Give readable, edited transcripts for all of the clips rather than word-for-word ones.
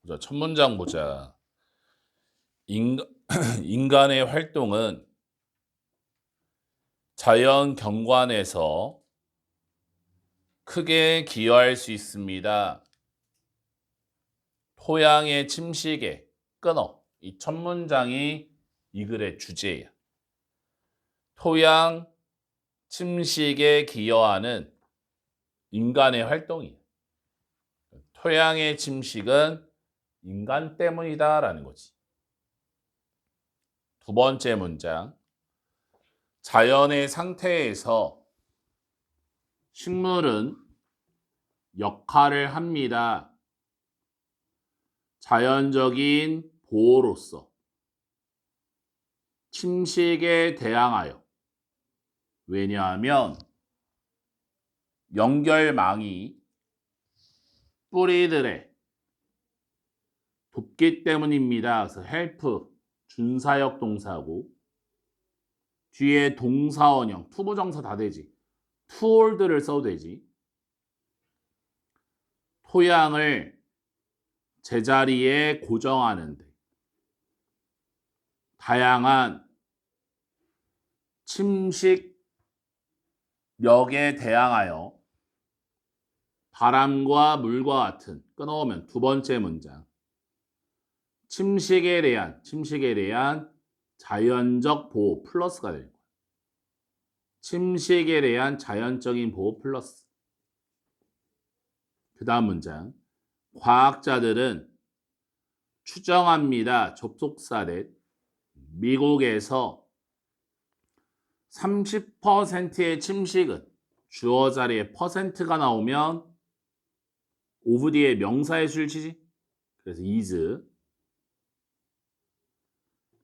자, 첫 문장 보자. 인간의 활동은 자연 경관에서 크게 기여할 수 있습니다. 토양의 침식에 끊어. 이 첫 문장이 이 글의 주제야. 토양 침식에 기여하는 인간의 활동이야. 토양의 침식은 인간 때문이다라는 거지. 두 번째 문장. 자연의 상태에서 식물은 역할을 합니다. 자연적인 보호로서 침식에 대항하여. 왜냐하면 연결망이 뿌리들에 돕기 때문입니다. 그래서 help 준사역 동사고 뒤에 동사원형 투부정사 다 되지. to hold를 써도 되지. 토양을 제자리에 고정하는데 다양한 침식력에 대항하여 바람과 물과 같은 끊어오면 두 번째 문장 침식에 대한 자연적 보호 플러스가 될 거야. 침식에 대한 자연적인 보호 플러스. 그 다음 문장 과학자들은 추정합니다. 접속사래 미국에서 30%의 침식은 주어 자리에 퍼센트가 나오면 오브 뒤에 명사의 수를 치지. 그래서 is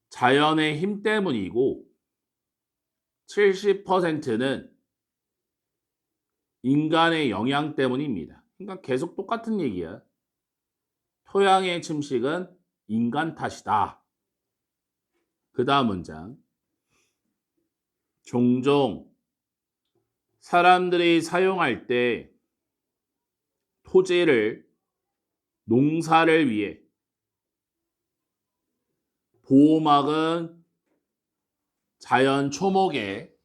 자연의 힘 때문이고 70%는 인간의 영향 때문입니다. 그러니까 계속 똑같은 얘기야. 토양의 침식은 인간 탓이다. 그 다음 문장 종종 사람들이 사용할 때 토지를 농사를 위해 보호막은 자연 초목에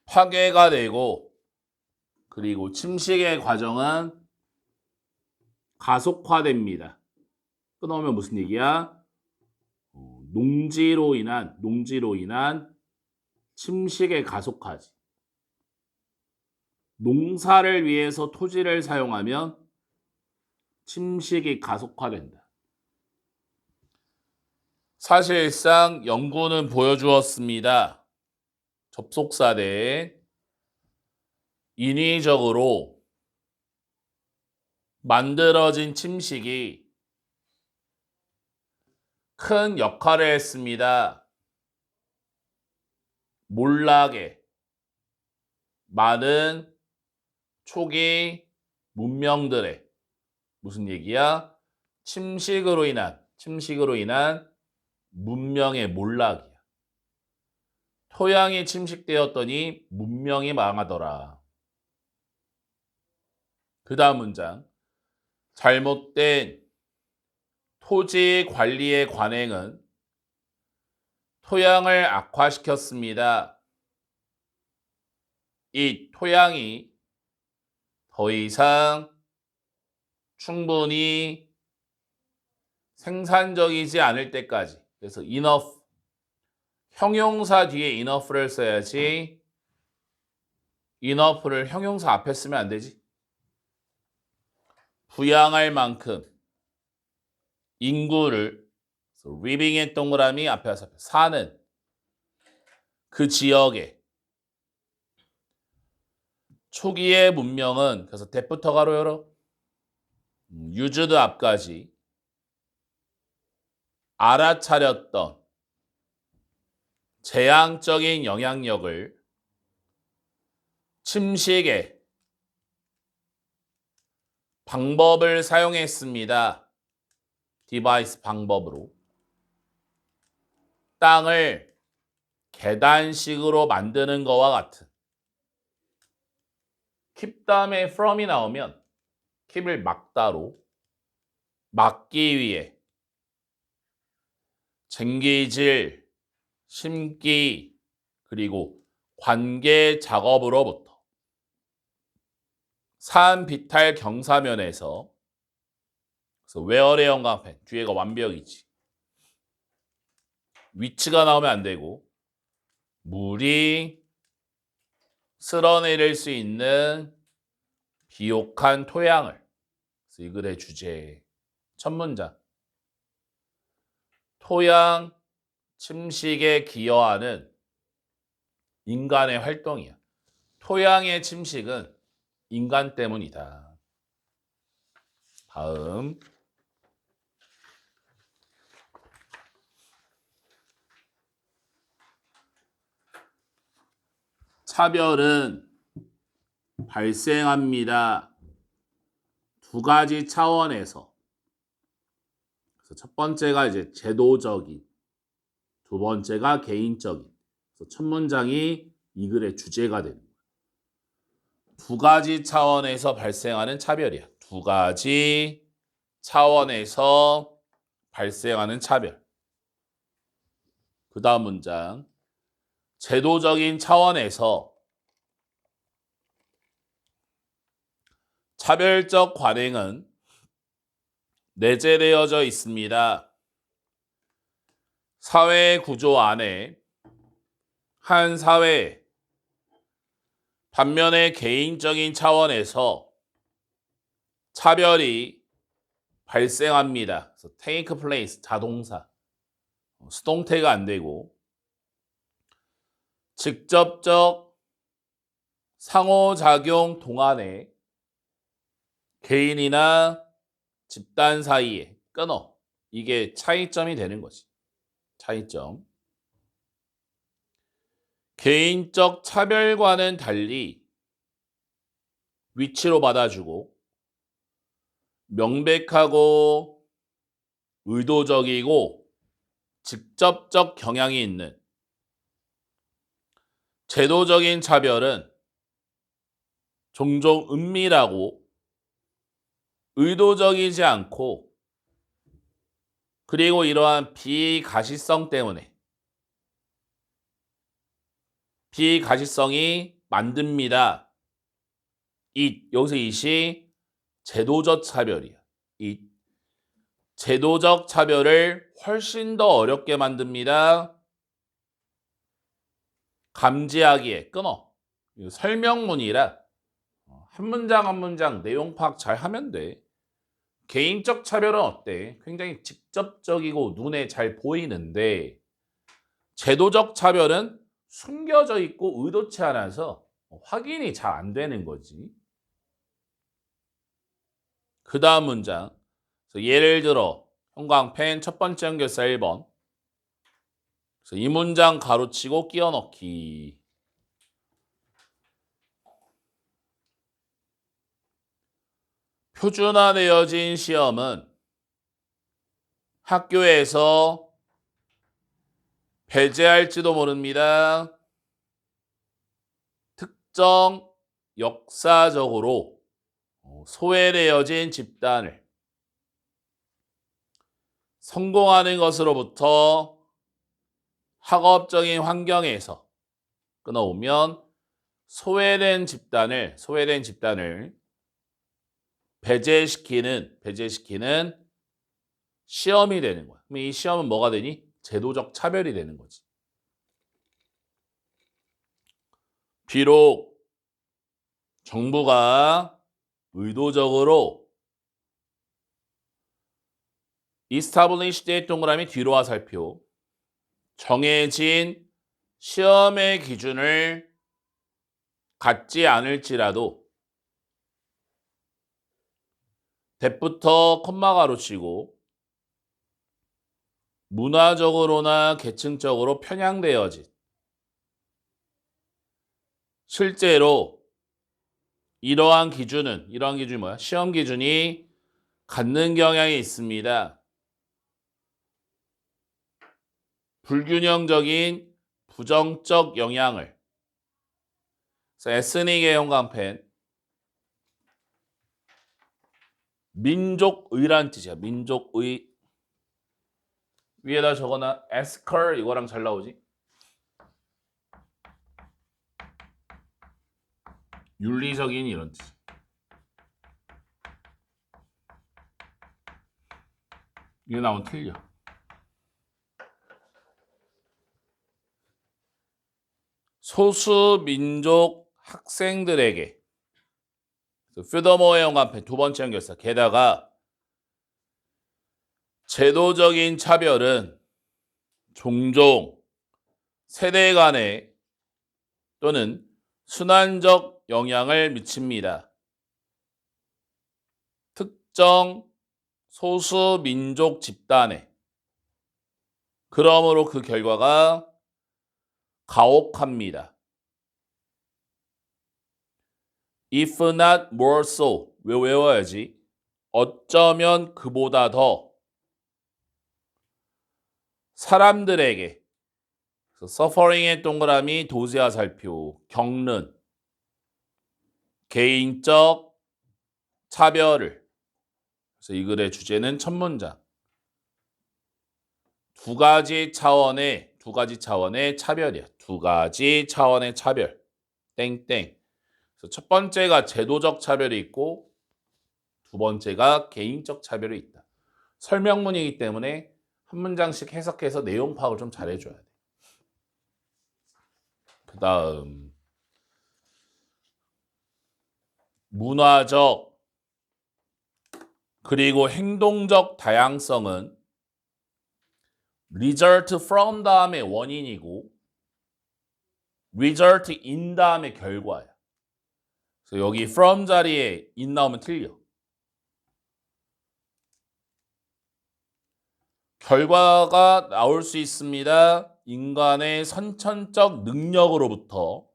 파괴가 되고 그리고 침식의 과정은 가속화됩니다. 끊어오면 무슨 얘기야? 농지로 인한 침식의 가속화지. 농사를 위해서 토지를 사용하면 침식이 가속화된다. 사실상 연구는 보여주었습니다. 접속사대 인위적으로 만들어진 침식이 큰 역할을 했습니다. 몰락에 많은 초기 문명들의 무슨 얘기야? 침식으로 인한 문명의 몰락이야. 토양이 침식되었더니 문명이 망하더라. 그 다음 문장. 잘못된 토지 관리의 관행은 토양을 악화시켰습니다. 이 토양이 더 이상 충분히 생산적이지 않을 때까지. 그래서 enough. 형용사 뒤에 enough를 써야지. enough를 형용사 앞에 쓰면 안 되지. 부양할 만큼 인구를 living의 동그라미 앞에 사는 그 지역에 초기의 문명은 그래서 대부터 가로 열어 used 앞까지 알아차렸던 재앙적인 영향력을 침식의 방법을 사용했습니다. 디바이스 방법으로 땅을 계단식으로 만드는 거와 같은 keep 다음에 from이 나오면 keep을 막다로 막기 위해 쟁기질, 심기, 그리고 관계 작업으로부터 산비탈 경사면에서 그래서 웨어의 형광펜 뒤에가 완벽이지. 위치가 나오면 안 되고 물이 쓸어내릴 수 있는 비옥한 토양을. 그래서 이 글의 주제 첫 문장. 토양 침식에 기여하는 인간의 활동이야. 토양의 침식은 인간 때문이다. 다음. 차별은 발생합니다. 두 가지 차원에서. 그래서 첫 번째가 이제 제도적인, 두 번째가 개인적인. 그래서 첫 문장이 이 글의 주제가 되는 거예요. 두 가지 차원에서 발생하는 차별이야. 두 가지 차원에서 발생하는 차별. 그 다음 문장. 제도적인 차원에서 차별적 관행은 내재되어져 있습니다. 사회 구조 안에 한 사회에 반면에 개인적인 차원에서 차별이 발생합니다. 그래서 take place 자동사 수동태가 안 되고 직접적 상호작용 동안에 개인이나 집단 사이에 끊어. 이게 차이점이 되는 거지. 차이점. 개인적 차별과는 달리 위치로 받아주고 명백하고 의도적이고 직접적 경향이 있는 제도적인 차별은 종종 은밀하고 의도적이지 않고 그리고 이러한 비가시성 때문에 비가시성이 만듭니다. 여기서 이시 제도적 차별이야. 이 제도적 차별을 훨씬 더 어렵게 만듭니다. 감지하기에 끊어. 이거 설명문이라 한 문장 한 문장 내용 파악 잘 하면 돼. 개인적 차별은 어때? 굉장히 직접적이고 눈에 잘 보이는데 제도적 차별은 숨겨져 있고 의도치 않아서 확인이 잘 안 되는 거지. 그 다음 문장. 예를 들어 형광펜 첫 번째 연결사 1번. 이 문장 가로치고 끼워 넣기. 표준화되어진 시험은 학교에서 배제할지도 모릅니다. 특정 역사적으로 소외되어진 집단을 성공하는 것으로부터 학업적인 환경에서 끊어오면 소외된 집단을 배제시키는 시험이 되는 거야. 그럼 이 시험은 뭐가 되니? 제도적 차별이 되는 거지. 비록 정부가 의도적으로 established 동그라미 뒤로 화살표 정해진 시험의 기준을 갖지 않을지라도 대부터 콤마 가로치고 문화적으로나 계층적으로 편향되어진 실제로 이러한 기준이 뭐야? 시험 기준이 갖는 경향이 있습니다. 불균형적인 부정적 영향을. 그래서 에스닉의 형광펜 민족의란 뜻이야. 민족의. 위에다 적어놔. 에스컬 이거랑 잘 나오지? 윤리적인 이런 뜻. 이게 나오면 틀려. 소수 민족 학생들에게 퓨더모어의 영감편 두 번째 연결사. 게다가 제도적인 차별은 종종 세대 간에 또는 순환적 영향을 미칩니다. 특정 소수 민족 집단에. 그러므로 그 결과가 가혹합니다. If not more so. 왜 외워야지? 어쩌면 그보다 더 사람들에게 suffering의 동그라미 도지화 살표 겪는 개인적 차별을. 그래서 이 글의 주제는 첫 문장. 두 가지 차원의 차별이야. 두 가지 차원의 차별. 땡땡. 그래서 첫 번째가 제도적 차별이 있고 두 번째가 개인적 차별이 있다. 설명문이기 때문에 한 문장씩 해석해서 내용 파악을 좀 잘해줘야 돼. 그 다음 문화적 그리고 행동적 다양성은 result from 다음에 원인이고 result in 다음에 결과야. 그래서 여기 from 자리에 in 나오면 틀려. 결과가 나올 수 있습니다. 인간의 선천적 능력으로부터.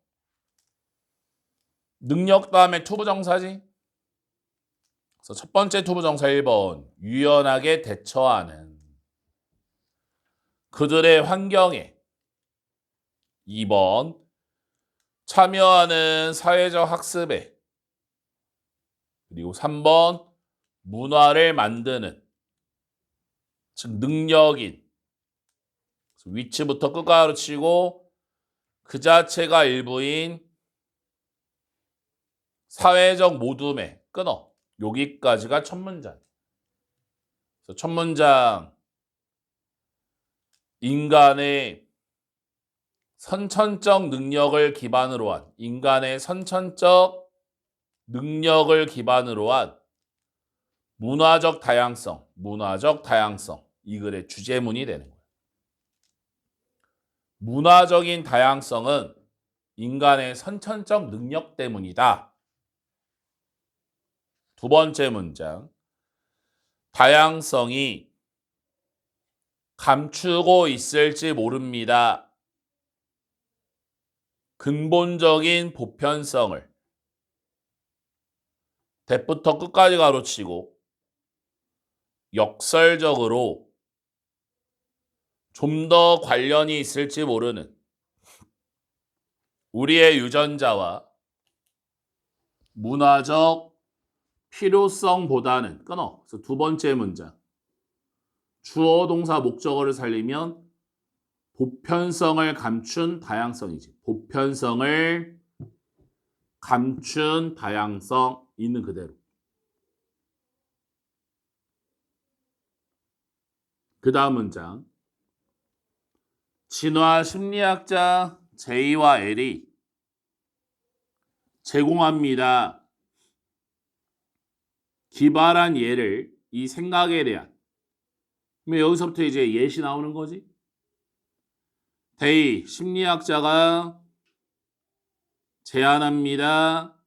능력 다음에 투부정사지. 그래서 첫 번째 투부정사 1번 유연하게 대처하는 그들의 환경에. 2번 참여하는 사회적 학습에. 그리고 3번 문화를 만드는 즉 능력인. 위치부터 끝까지 가르치고 그 자체가 일부인 사회적 모둠에 끊어. 여기까지가 첫 문장. 그래서 첫 문장 인간의 선천적 능력을 기반으로 한 문화적 다양성 이 글의 주제문이 되는 거예요. 문화적인 다양성은 인간의 선천적 능력 때문이다. 두 번째 문장 다양성이 감추고 있을지 모릅니다. 근본적인 보편성을 대부터 끝까지 가로치고 역설적으로 좀 더 관련이 있을지 모르는 우리의 유전자와 문화적 필요성보다는 끊어. 그래서 두 번째 문장 주어 동사 목적어를 살리면 보편성을 감춘 다양성이지. 보편성을 감춘 다양성 있는 그대로. 그 다음 문장 진화 심리학자 J와 L이 제공합니다. 기발한 예를 이 생각에 대한. 그럼 여기서부터 이제 예시 나오는 거지. 데이 심리학자가 제안합니다.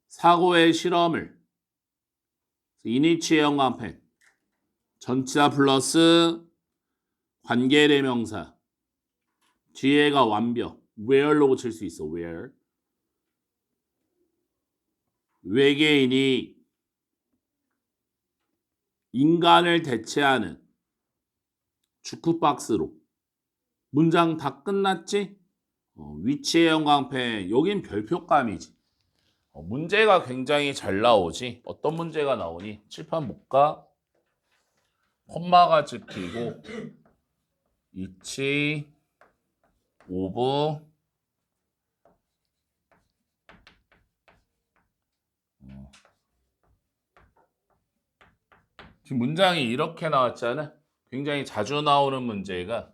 사고의 실험을 이니치의 영감펜 전치사 플러스 관계대명사 뒤에가 완벽 where로 고칠 수 있어. where 외계인이 인간을 대체하는 주크박스로. 문장 다 끝났지? 위치의 영광패 여긴 별표감이지. 문제가 굉장히 잘 나오지. 어떤 문제가 나오니? 칠판 볼까? 콤마가 찍히고 이치, 오브, 지금 문장이 이렇게 나왔잖아. 굉장히 자주 나오는 문제가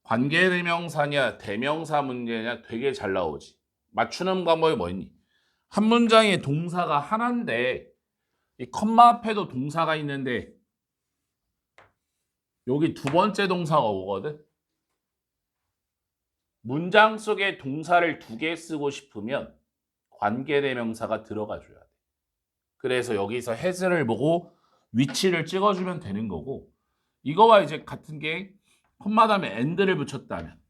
관계대명사냐 대명사 문제냐 되게 잘 나오지. 맞추는 방법이 뭐니? 한 문장에 동사가 하나인데 이 컴마 앞에도 동사가 있는데 여기 두 번째 동사가 오거든. 문장 속에 동사를 두 개 쓰고 싶으면 관계대명사가 들어가 줘야 돼. 그래서 여기서 has를 보고 위치를 찍어주면 되는 거고, 이거와 이제 같은 게 콤마 다음에 and를 붙였다면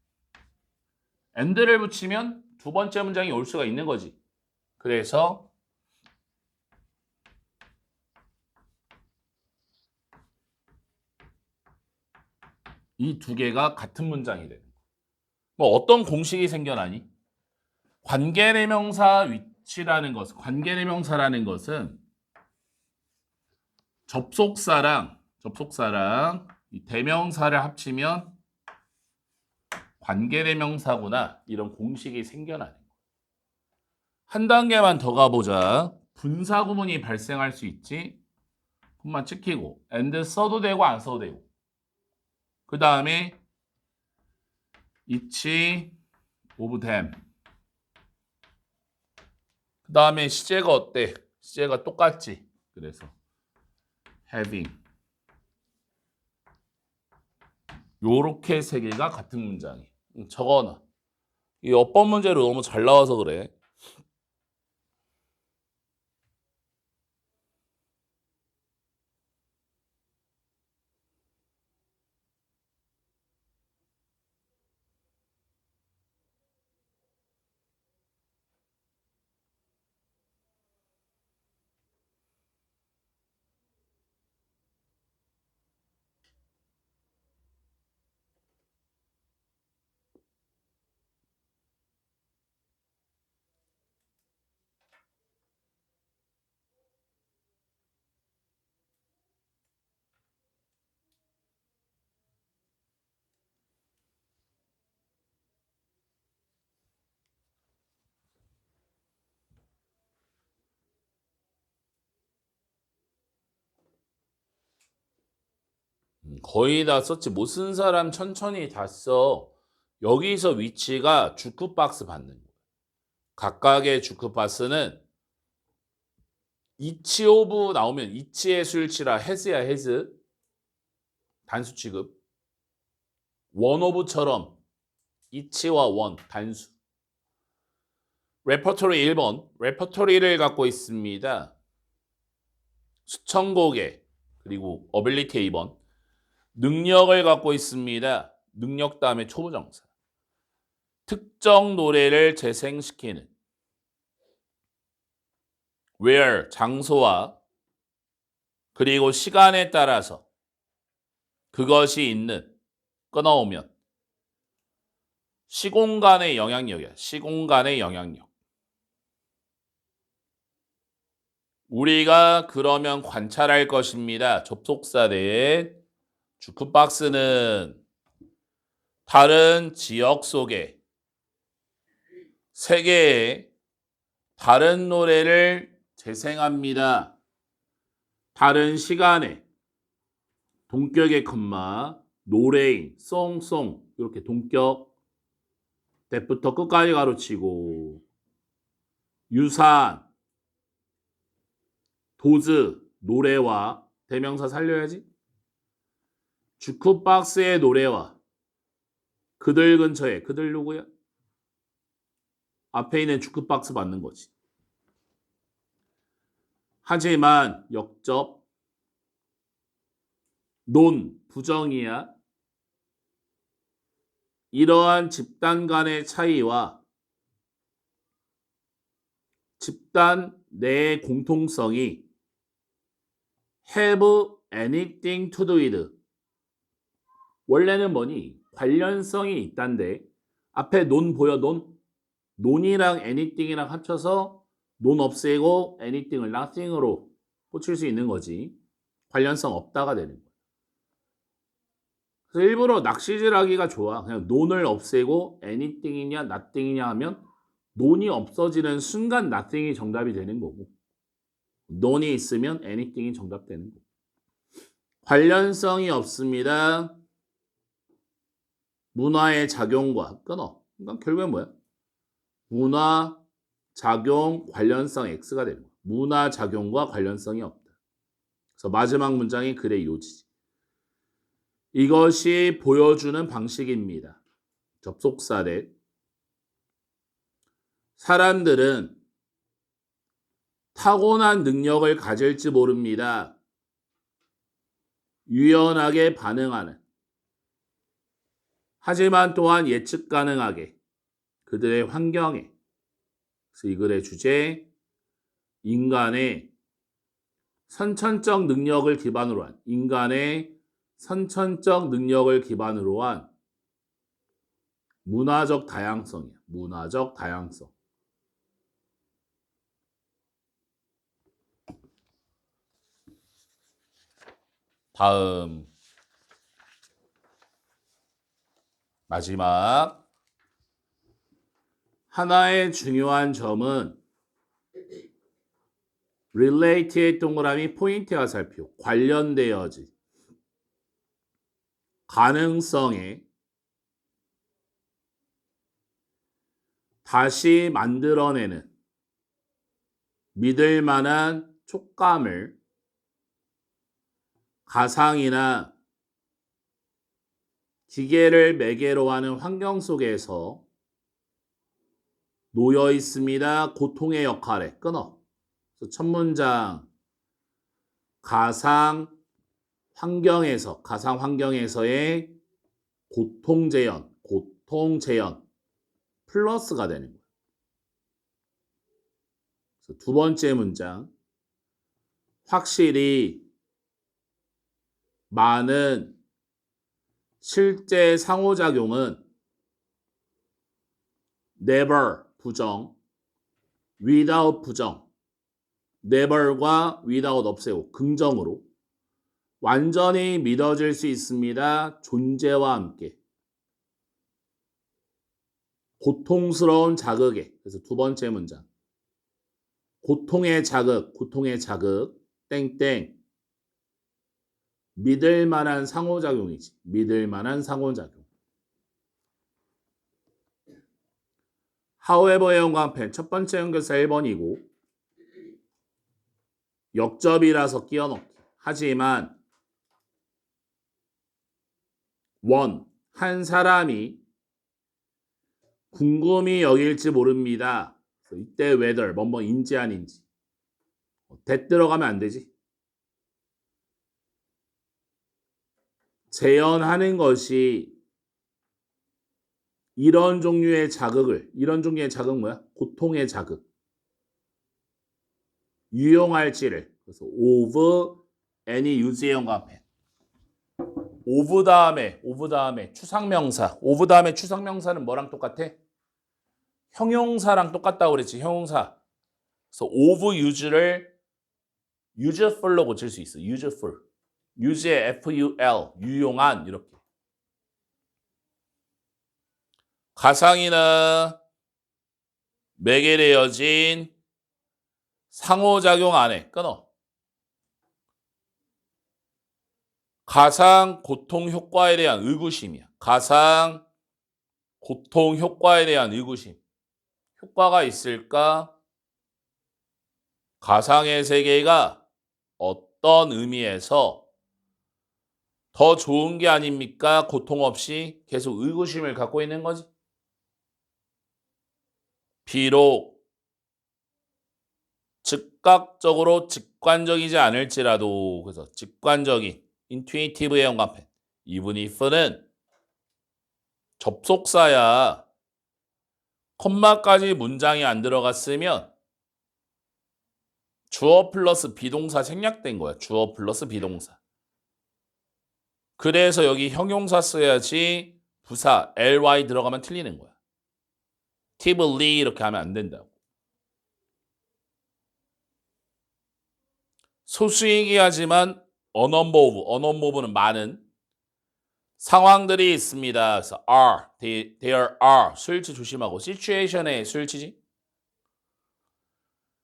and를 붙이면 두 번째 문장이 올 수가 있는 거지. 그래서 이 두 개가 같은 문장이 되는 거야. 뭐 어떤 공식이 생겨나니? 관계대명사 위치라는 것은, 관계대명사라는 것은 접속사랑 이 대명사를 합치면 관계대명사구나, 이런 공식이 생겨나는 거야. 한 단계만 더 가보자. 분사구문이 발생할 수 있지. 콤마 찍히고 and 써도 되고 안 써도 되고, 그 다음에 each of them, 그 다음에 시제가 어때? 시제가 똑같지. 그래서 having, 요렇게 세 개가 같은 문장이. 적어놔. 이 어법 문제로 너무 잘 나와서 그래. 거의 다 썼지. 못 쓴 사람 천천히 다 써. 여기서 위치가 주크박스 받는 거야. 각각의 주크박스는 each of 나오면 each의 수일치라 has야 has. 단수 취급. one of처럼 each와 one 단수. 레퍼토리 1번. 레퍼토리를 갖고 있습니다. 수천곡에, 그리고 어빌리티 2번. 능력을 갖고 있습니다. 능력 다음에 초보정사. 특정 노래를 재생시키는. where, 장소와 그리고 시간에 따라서 그것이 있는, 끊어오면 시공간의 영향력이야. 시공간의 영향력. 우리가 그러면 관찰할 것입니다. 접속사 대에 주크박스는 다른 지역 속에 세계의 다른 노래를 재생합니다. 다른 시간에 동격의 컴마, 노래인, 송송 이렇게 동격 때부터 끝까지 가로치고, 유사한, 도즈, 노래와 대명사 살려야지. 주크박스의 노래와 그들 근처에, 그들 누구야? 앞에 있는 주크박스 맞는 거지. 하지만 역접, 논, 부정이야. 이러한 집단 간의 차이와 집단 내의 공통성이 have anything to do with, 원래는 뭐니? 관련성이 있단데 앞에 논 보여, 논? 논이랑 anything이랑 합쳐서 논 없애고 anything을 nothing으로 고칠 수 있는 거지. 관련성 없다가 되는 거야. 그래서 일부러 낚시질 하기가 좋아. 그냥 논을 없애고 anything이냐 nothing이냐 하면 논이 없어지는 순간 nothing이 정답이 되는 거고 논이 있으면 anything이 정답 되는 거고. 관련성이 없습니다. 문화의 작용과 끊어. 그러니까 결국엔 뭐야? 문화, 작용, 관련성 X가 되는 거야. 문화, 작용과 관련성이 없다. 그래서 마지막 문장이 글의 요지지. 이것이 보여주는 방식입니다. 접속사래. 사람들은 타고난 능력을 가질지 모릅니다. 유연하게 반응하는. 하지만 또한 예측 가능하게 그들의 환경에. 그래서 이 글의 주제 인간의 선천적 능력을 기반으로 한 인간의 선천적 능력을 기반으로 한 문화적 다양성이야. 문화적 다양성. 다음 마지막 하나의 중요한 점은 relate의 동그라미 포인트 화살표 관련되어지 가능성에 다시 만들어내는 믿을 만한 촉감을 가상이나 기계를 매개로 하는 환경 속에서 놓여 있습니다. 고통의 역할에 끊어. 그래서 첫 문장 가상 환경에서의 고통 재현 플러스가 되는 거예요. 그래서 두 번째 문장 확실히 많은 실제 상호작용은 never 부정, without 부정, never과 without 없애고 긍정으로 완전히 믿어질 수 있습니다. 존재와 함께. 고통스러운 자극에. 그래서 두 번째 문장. 고통의 자극, 땡땡. 믿을 만한 상호작용이지. 믿을 만한 상호작용. however의 연관편 첫 번째 연결사 1번이고 역접이라서 끼워넣기. 하지만 한 사람이 궁금히 여길지 모릅니다. 이때 whether 뭐뭐인지 아닌지 that 들어가면 안 되지. 재현하는 것이 이런 종류의 자극은 뭐야? 고통의 자극. 유용할지를. 그래서 of any use의 연관편. of 다음에 추상명사. of 다음에 추상명사는 뭐랑 똑같아? 형용사랑 똑같다고 그랬지. 형용사. 그래서 of use를 useful로 고칠 수 있어. useful. use의 ful 유용한 이렇게. 가상이나 매개되어진 상호작용 안에 끊어. 가상 고통 효과에 대한 의구심이야. 가상 고통 효과에 대한 의구심. 효과가 있을까? 가상의 세계가 어떤 의미에서 더 좋은 게 아닙니까? 고통 없이 계속 의구심을 갖고 있는 거지. 비록 즉각적으로 직관적이지 않을지라도 그래서 직관적인 intuitive의 연관편 even if는 접속사야. 콤마까지 문장이 안 들어갔으면 주어 플러스 비동사 생략된 거야. 주어 플러스 비동사. 그래서 여기 형용사 써야지 부사 ly 들어가면 틀리는 거야. actively 이렇게 하면 안 된다고. 소수이기하지만 언어모브는 많은 상황들이 있습니다. 그래서 there are 수일치 조심하고 situation에 수일치지.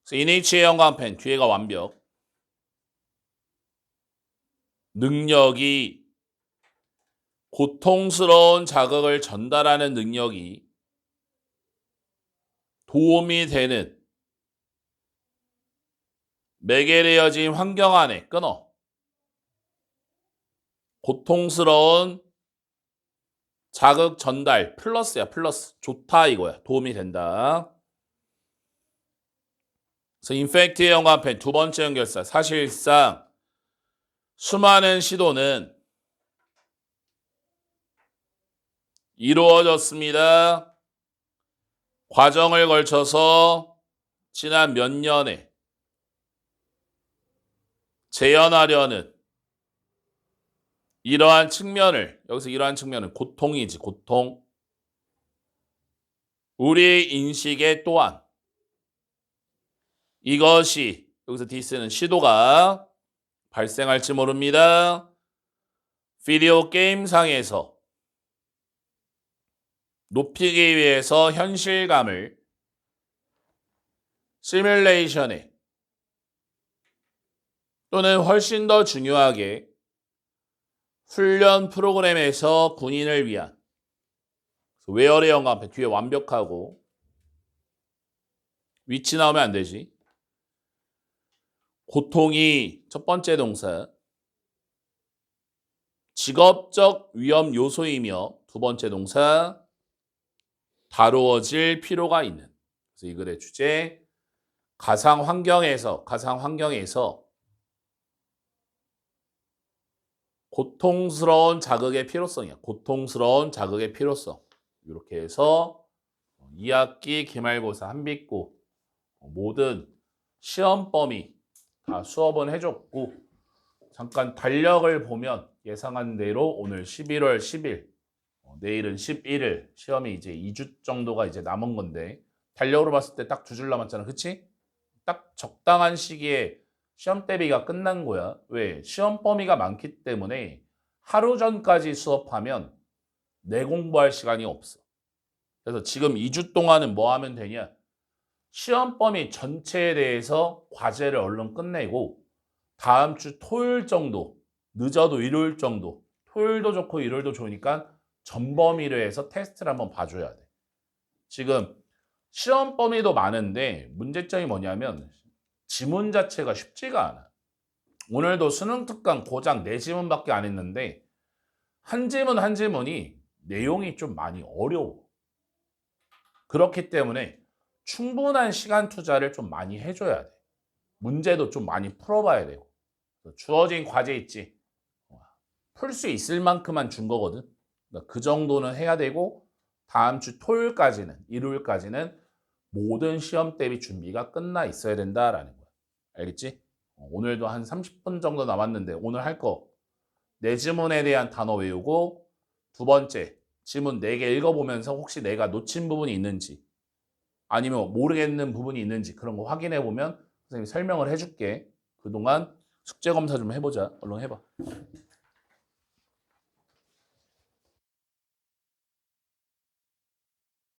그래서 인H의 영광펜 뒤에가 완벽. 능력이 고통스러운 자극을 전달하는 능력이 도움이 되는 매개되어진 환경 안에 끊어. 고통스러운 자극 전달 플러스야 플러스. 좋다 이거야. 도움이 된다. 그래서 인팩트의 연관펜 두 번째 연결사. 사실상 수많은 시도는 이루어졌습니다. 과정을 걸쳐서 지난 몇 년에 재현하려는 이러한 측면을, 여기서 이러한 측면은 고통이지, 고통. 우리의 인식에 또한 이것이, 여기서 this는 시도가 발생할지 모릅니다. 비디오 게임상에서 높이기 위해서 현실감을 시뮬레이션에 또는 훨씬 더 중요하게 훈련 프로그램에서 군인을 위한 웨어의 영광펜 뒤에 완벽하고 위치 나오면 안 되지. 고통이 첫 번째 동사 직업적 위험 요소이며 두 번째 동사 다루어질 필요가 있는. 그래서 이 글의 주제 가상 환경에서 고통스러운 자극의 필요성이야. 고통스러운 자극의 필요성. 이렇게 해서 2학기 기말고사 한빛고 모든 시험 범위 다 수업은 해줬고 잠깐 달력을 보면 예상한 대로 오늘 11월 10일 내일은 11일 시험이 이제 2주 정도가 이제 남은 건데 달력으로 봤을 때 딱 2줄 남았잖아. 그치? 딱 적당한 시기에 시험 대비가 끝난 거야. 왜? 시험 범위가 많기 때문에 하루 전까지 수업하면 내 공부할 시간이 없어. 그래서 지금 2주 동안은 뭐 하면 되냐? 시험 범위 전체에 대해서 과제를 얼른 끝내고 다음 주 토요일 정도, 늦어도 일요일 정도, 토요일도 좋고 일요일도 좋으니까 전 범위를 해서 테스트를 한번 봐줘야 돼. 지금 시험 범위도 많은데 문제점이 뭐냐면 지문 자체가 쉽지가 않아. 오늘도 수능 특강 고작 4지문밖에 안 했는데 한 지문이 내용이 좀 많이 어려워. 그렇기 때문에 충분한 시간 투자를 좀 많이 해줘야 돼. 문제도 좀 많이 풀어봐야 되고. 주어진 과제 있지. 풀 수 있을 만큼만 준 거거든. 그러니까 그 정도는 해야 되고 다음 주 토요일까지는, 일요일까지는 모든 시험 대비 준비가 끝나 있어야 된다라는 거야. 알겠지? 오늘도 한 30분 정도 남았는데 오늘 할 거 내 지문에 대한 단어 외우고 두 번째 지문 4개 읽어보면서 혹시 내가 놓친 부분이 있는지 아니면 모르겠는 부분이 있는지 그런 거 확인해 보면 선생님이 설명을 해줄게. 그동안 숙제 검사 좀 해보자. 얼른 해봐.